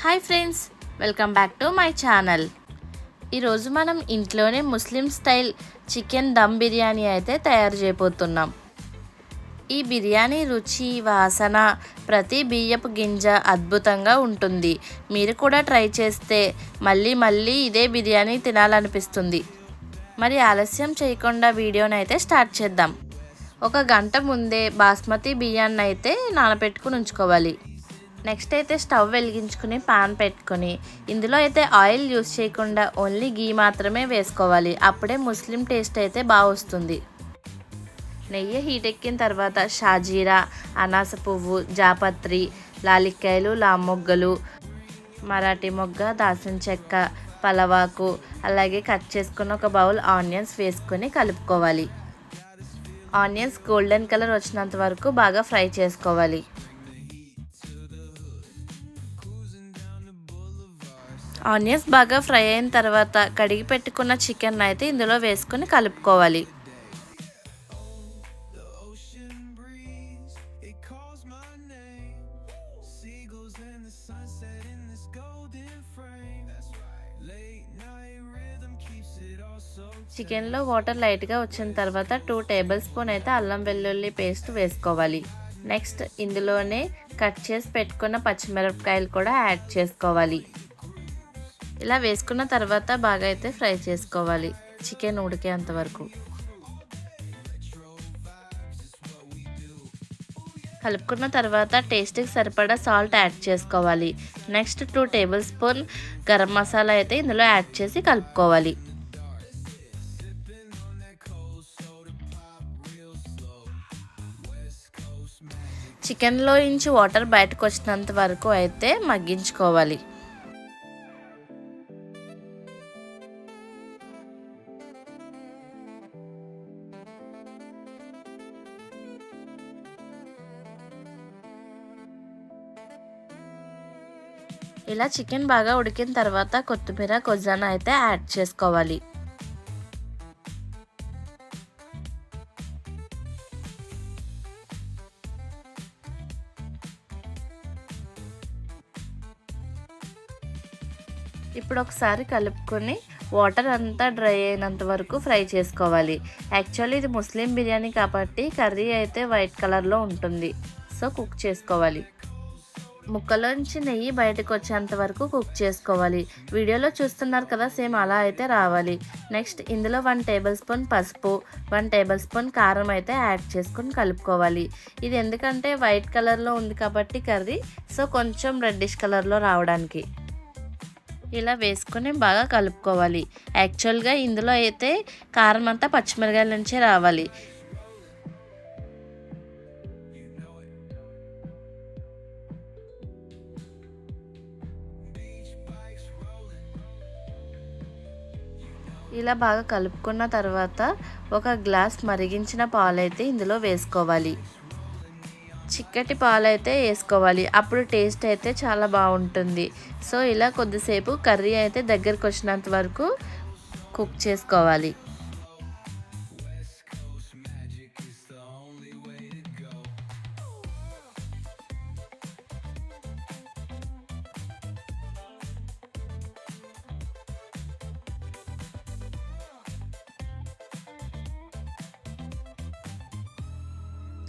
Hi friends, welcome back to my channel. ఈరోజు మనం ఇంట్లోనే ముస్లిం స్టైల్ చికెన్ దమ్ బిర్యానీ అయితే తయారు చేయబోతున్నాం. ఈ బిర్యానీ రుచి, వాసన, ప్రతి బియ్యపు గింజ అద్భుతంగా ఉంటుంది. మీరు కూడా ట్రై చేస్తే మళ్ళీ మళ్ళీ ఇదే బిర్యానీ తినాలనిపిస్తుంది. మరి ఆలస్యం చేయకుండా వీడియోని అయితే స్టార్ట్ చేద్దాం. 1 గంట ముందే బాస్మతి బియ్యాన్ని అయితే నానబెట్టుకుని ఉంచుకోవాలి. నెక్స్ట్ అయితే స్టవ్ వెలిగించుకుని పాన్ పెట్టుకొని ఇందులో అయితే ఆయిల్ యూస్ చేయకుండా ఓన్లీ గీ మాత్రమే వేసుకోవాలి. అప్పుడే ముస్లిం టేస్ట్ అయితే బాగా వస్తుంది. నెయ్యి హీట్ ఎక్కిన తర్వాత షాజీరా, అనాస పువ్వు, జాపత్రి, లాలిక్కాయలు, లామొగ్గలు, మరాఠీ మొగ్గ, దాల్చిన చెక్క, పలవాకు, అలాగే కట్ చేసుకున్న ఒక బౌల్ ఆనియన్స్ వేసుకొని కలుపుకోవాలి. ఆనియన్స్ గోల్డెన్ కలర్ వచ్చినంత వరకు బాగా ఫ్రై చేసుకోవాలి. ఆనియన్స్ బాగా ఫ్రై అయిన తర్వాత కడిగి పెట్టుకున్న చికెన్ అయితే ఇందులో వేసుకొని కలుపుకోవాలి. చికెన్లో వాటర్ లైట్గా వచ్చిన తర్వాత 2 టేబుల్ స్పూన్ అయితే అల్లం వెల్లుల్లి పేస్ట్ వేసుకోవాలి. నెక్స్ట్ ఇందులోనే కట్ చేసి పెట్టుకున్న పచ్చిమిరపకాయలు కూడా యాడ్ చేసుకోవాలి. ఇలా వేసుకున్న తర్వాత బాగా అయితే ఫ్రై చేసుకోవాలి చికెన్ ఉడికేంత వరకు. కలుపుకున్న తర్వాత టేస్ట్కి సరిపడా సాల్ట్ యాడ్ చేసుకోవాలి. Next 2 table spoon garam masala అయితే ఇందులో యాడ్ చేసి కలుపుకోవాలి. చికెన్లో నుంచి వాటర్ బయటకు వచ్చినంత వరకు అయితే మగ్గించుకోవాలి. ఇలా చికెన్ బాగా ఉడికిన తర్వాత కొత్తిమీర, కొజ్జాన అయితే యాడ్ చేసుకోవాలి. ఇప్పుడు ఒకసారి కలుపుకొని వాటర్ అంతా డ్రై అయినంత వరకు ఫ్రై చేసుకోవాలి. యాక్చువల్లీ ఇది ముస్లిం బిర్యానీ కాబట్టి కర్రీ అయితే వైట్ కలర్లో ఉంటుంది. సో కుక్ చేసుకోవాలి. ముక్కలోంచి నెయ్యి బయటకు వచ్చేంత వరకు కుక్ చేసుకోవాలి. వీడియోలో చూస్తున్నారు కదా, సేమ్ అలా అయితే రావాలి. నెక్స్ట్ ఇందులో 1 టేబుల్ స్పూన్ పసుపు, 1 టేబుల్ స్పూన్ కారం అయితే యాడ్ చేసుకొని కలుపుకోవాలి. ఇది ఎందుకంటే వైట్ కలర్లో ఉంది కాబట్టి కర్రీ, సో కొంచెం రెడ్డిష్ కలర్లో రావడానికి ఇలా వేసుకొని బాగా కలుపుకోవాలి. యాక్చువల్గా ఇందులో అయితే కారం అంతా పచ్చిమిరకాయల నుంచే రావాలి. ఇలా బాగా కలుపుకున్న తర్వాత 1 గ్లాస్ మరిగించిన పాలైతే ఇందులో వేసుకోవాలి. చిక్కటి పాలైతే వేసుకోవాలి, అప్పుడు టేస్ట్ అయితే చాలా బాగుంటుంది. సో ఇలా కొద్దిసేపు కర్రీ అయితే దగ్గరకు వచ్చినంత వరకు కుక్ చేసుకోవాలి.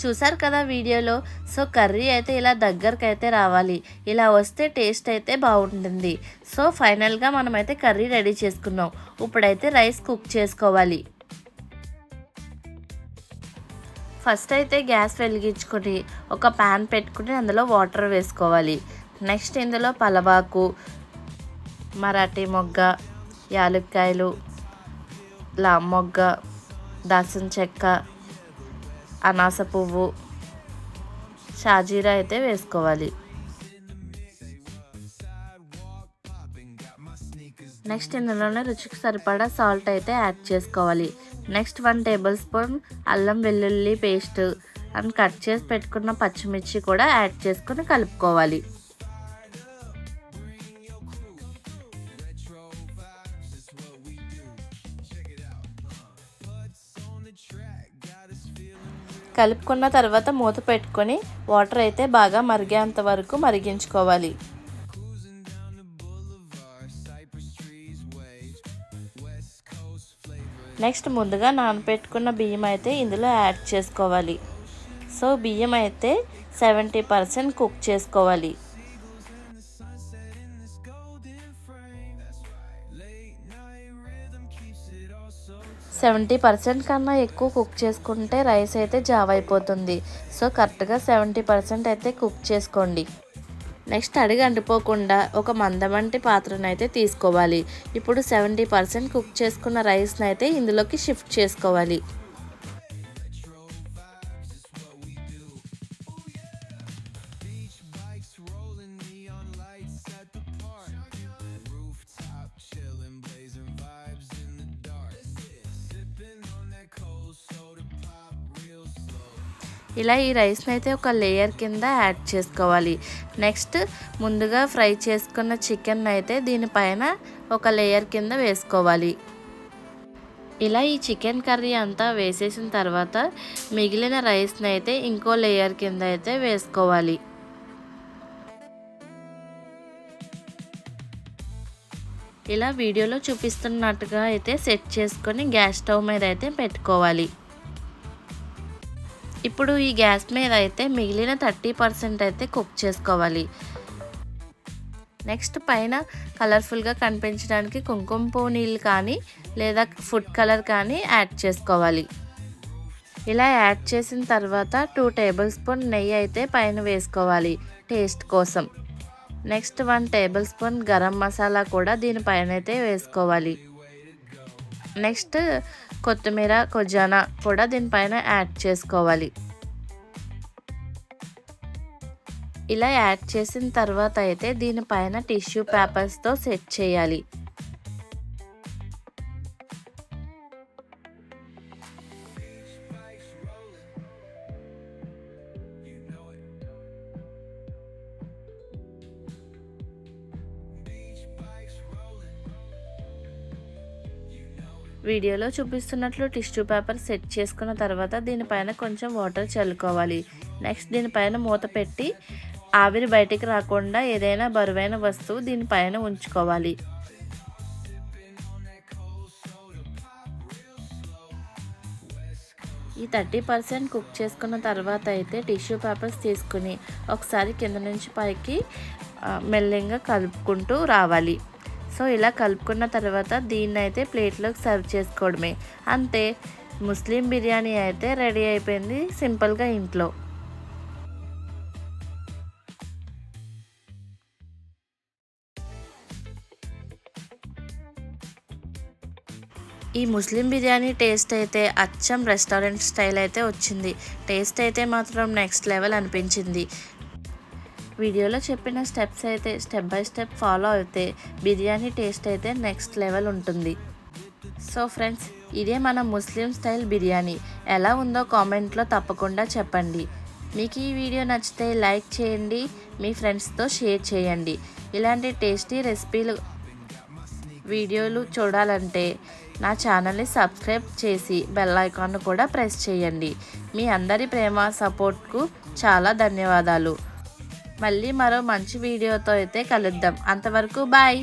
చూసారు కదా వీడియోలో. సో కర్రీ అయితే ఇలా దగ్గరకు అయితే రావాలి. ఇలా వస్తే టేస్ట్ అయితే బాగుంటుంది. సో ఫైనల్గా మనమైతే కర్రీ రెడీ చేసుకున్నాం. ఇప్పుడైతే రైస్ కుక్ చేసుకోవాలి. ఫస్ట్ అయితే గ్యాస్ వెలిగించుకొని ఒక ప్యాన్ పెట్టుకుని అందులో వాటర్ వేసుకోవాలి. నెక్స్ట్ ఇందులో పలవాకు, మరాఠీ మొగ్గ, యాలక్కాయలు, లామొగ్గ, దాల్చిన చెక్క, అనాస పువ్వు, షాజీరా అయితే వేసుకోవాలి. నెక్స్ట్ ఇందులోనే రుచికి సరిపడా సాల్ట్ అయితే యాడ్ చేసుకోవాలి. నెక్స్ట్ 1 టేబుల్ స్పూన్ అల్లం వెల్లుల్లి పేస్ట్ అండ్ కట్ చేసి పెట్టుకున్న పచ్చిమిర్చి కూడా యాడ్ చేసుకొని కలుపుకోవాలి. కలుపుకున్న తర్వాత మూత పెట్టుకొని వాటర్ అయితే బాగా మరిగేంత వరకు మరిగించుకోవాలి. నెక్స్ట్ ముందుగా నానబెట్టుకున్న బియ్యం అయితే ఇందులో యాడ్ చేసుకోవాలి. సో బియ్యం అయితే 70% కుక్ చేసుకోవాలి. 70% కన్నా ఎక్కువ కుక్ చేసుకుంటే రైస్ అయితే జావ్ అయిపోతుంది. సో కరెక్ట్గా 70% అయితే కుక్ చేసుకోండి. నెక్స్ట్ అడుగు అంటిపోకుండా ఒక మందమంటి పాత్రను అయితే తీసుకోవాలి. ఇప్పుడు 70% కుక్ చేసుకున్న రైస్ని అయితే ఇందులోకి షిఫ్ట్ చేసుకోవాలి. ఇలా ఈ రైస్ని అయితే ఒక లేయర్ కింద యాడ్ చేసుకోవాలి. నెక్స్ట్ ముందుగా ఫ్రై చేసుకున్న చికెన్ అయితే దీనిపైన ఒక లేయర్ కింద వేసుకోవాలి. ఇలా ఈ చికెన్ కర్రీ అంతా వేసేసిన తర్వాత మిగిలిన రైస్ని అయితే ఇంకో లేయర్ కింద అయితే వేసుకోవాలి. ఇలా వీడియోలో చూపిస్తున్నట్టుగా అయితే సెట్ చేసుకొని గ్యాస్ స్టవ్ మీద అయితే పెట్టుకోవాలి. ఇప్పుడు ఈ గ్యాస్ మీద అయితే మిగిలిన 30% అయితే కుక్ చేసుకోవాలి. నెక్స్ట్ పైన కలర్ఫుల్గా కనిపించడానికి కుంకుమ పువ్వు నీళ్ళు కానీ లేదా ఫుడ్ కలర్ కానీ యాడ్ చేసుకోవాలి. ఇలా యాడ్ చేసిన తర్వాత 2 టేబుల్ స్పూన్ నెయ్యి అయితే పైన వేసుకోవాలి టేస్ట్ కోసం. Next 1 table spoon garam masala కూడా దీనిపైన అయితే వేసుకోవాలి. నెక్స్ట్ కొత్తిమీర కొజ్జానా కూడా దీనిపైన యాడ్ చేసుకోవాలి. ఇలా యాడ్ చేసిన తర్వాత అయితే దీనిపైన టిష్యూ పేపర్స్తో సెట్ చేయాలి. వీడియోలో చూపిస్తున్నట్లు టిష్యూ పేపర్ సెట్ చేసుకున్న తర్వాత దీనిపైన కొంచెం వాటర్ చల్లుకోవాలి. నెక్స్ట్ దీనిపైన మూత పెట్టి ఆవిరి బయటికి రాకుండా ఏదైనా బరువైన వస్తువు దీనిపైన ఉంచుకోవాలి. ఈ 30% కుక్ చేసుకున్న తర్వాత అయితే టిష్యూ పేపర్స్ తీసుకుని ఒకసారి కింద నుంచి పైకి మెల్లగా కలుపుకుంటూ రావాలి. సో ఇలా కలుపుకున్న తర్వాత దీన్ని అయితే ప్లేట్లోకి సర్వ్ చేసుకోవడమే. అంతే, ముస్లిం బిర్యానీ అయితే రెడీ అయిపోయింది సింపుల్గా ఇంట్లో. ఈ ముస్లిం బిర్యానీ టేస్ట్ అయితే అచ్చం రెస్టారెంట్ స్టైల్ అయితే వచ్చింది. టేస్ట్ అయితే మాత్రం నెక్స్ట్ లెవెల్ అనిపించింది. వీడియోలో చెప్పిన స్టెప్స్ అయితే స్టెప్ బై స్టెప్ ఫాలో అయితే బిర్యానీ టేస్ట్ అయితే నెక్స్ట్ లెవెల్ ఉంటుంది. సో ఫ్రెండ్స్, ఇదే మన ముస్లిం స్టైల్ బిర్యానీ. ఎలా ఉందో కామెంట్లో తప్పకుండా చెప్పండి. మీకు ఈ వీడియో నచ్చితే లైక్ చేయండి, మీ ఫ్రెండ్స్తో షేర్ చేయండి. ఇలాంటి టేస్టీ రెసిపీలు వీడియోలు చూడాలంటే నా ఛానల్ని సబ్స్క్రైబ్ చేసి బెల్ ఐకాన్ కూడా ప్రెస్ చేయండి. మీ అందరి ప్రేమ సపోర్ట్కు చాలా ధన్యవాదాలు. మళ్ళీ మరో మంచి వీడియోతో అయితే కలుద్దాం. అంతవరకు బాయ్.